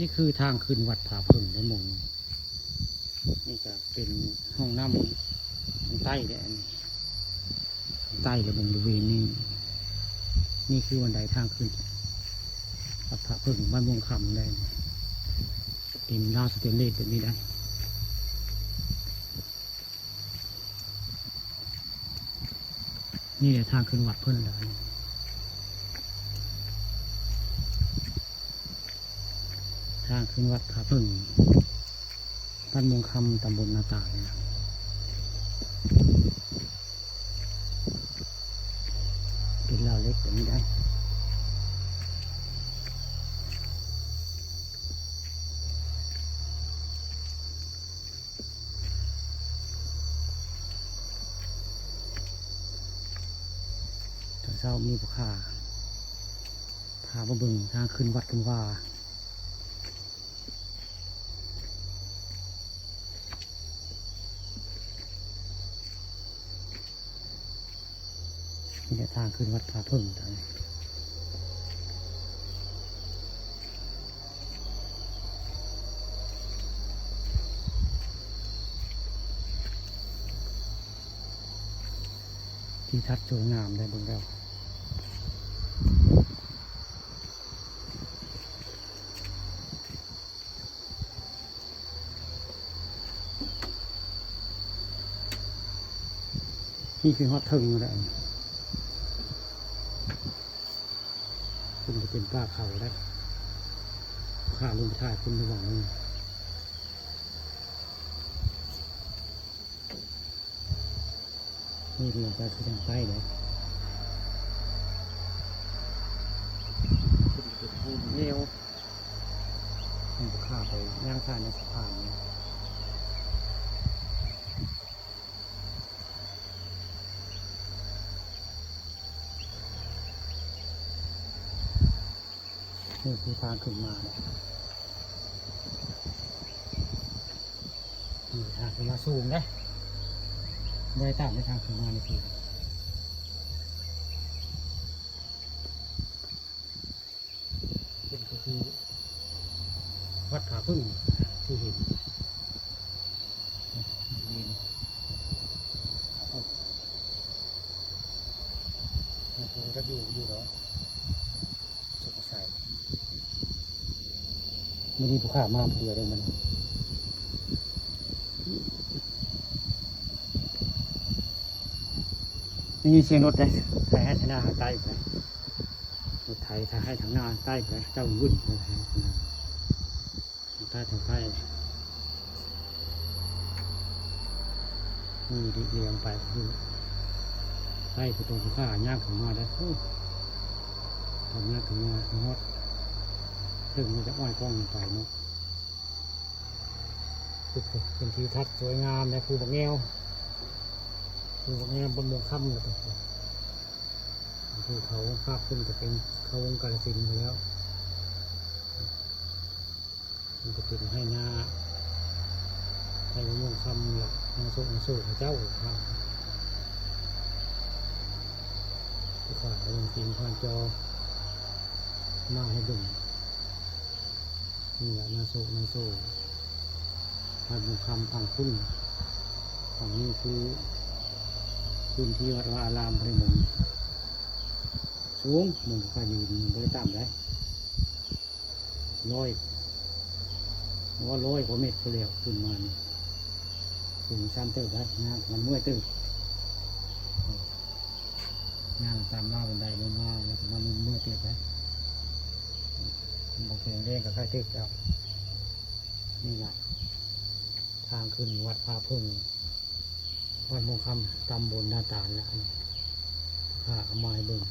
นี่คือทางขึ้นวัดผาพึ่งในหมู่นี่ก็เป็นห้องน้ำทางใต้เนี่ยทางใต้เลยบริเวณนี้นี่คือบันไดทางขึ้นวัดผาพึ่งบ้านวงคำได้เป็นราวสเตนเลสแบบนี้ได้นี่แหละทางขึ้นวัดเพิ่นเลยทางขึ้นวัดผาพึ่งบ้านวงคำตำบลนาตาลนะเป็นราวเล็กแบบนี้ได้เช้ามีผู้ค้าพามาเบิ่งทางขึ้นวัดกันว่านี่แหละทางขึ้นวัดผาพึ่งที่ทัดสวยงามได้เบิ่งแล้วนี่คือฮอดถึงแล้วคุณจะเป็นป้าเขาได้ข้าลงท่าคุณระหว่างนี้นี่เรียนไปคือทางใต้เลยคุณจะพูดเร็วมันจะข้าไปย่างท่าในสะพานนี้นี่คือทางขึ้นมาเนี่ยนี่ทางขึ้นมาสูงนะไม่ได้ตามในทางขึ้นมาในทีเป็นก็คือวัดผาพึ่งที่เห็นนี่นี่ก็อยู่แล้วสงสัยไม่ได้ผู้ข้ามาเพื่อเลยมันนี่เสียงรถเลยไทยให้ทางหน้าใต้ไปรถไทยให้ทางหน้าใต้ไปเจ้าวุ่นเลยทางใต้ทางใต้นี่ดีเรียงไปคือใต้คือตัวผู้ข้าย่างถึงมาได้ทำย่างถึงมาทั้งหมดถึงมันจะอ้อยกล้องไปเนาะเป็นทิวทัศน์สวยงามในภูบักแง้วภูบักแง้วบนเมืองค่ำเลยตัวภูเขาภาพขึ้นจะเป็นเขาวงกาฬสินธุ์ไปแล้วมันจะเป็นให้หน้าให้เมืองค่ำหลักนาโศกเจ้าครับผู้ข่าวลงตีนผ่านจอมาให้ดุ่มนี่แหละนาโศกทางคำฝั่งขึ้นฝั่งนี้คือพื้นที่วัดวาอารามพระมงสูงมงก็ยืนบริต่ำได้ร้อยกว่าเมตรก็เรียกขึ้นมาสูง3 เติบได้งานมันเมื่อยตึบงานตามล่าบันไดลงมาแล้วมันเมื่อยเติบได้บางแข่งเล่นกับใครตึกแล้วนี่แหละทางขึ้นวัดผาพึ่งวัดมงคำตำบลนาตาลแล้วข้าเอามาให้เบิ่ง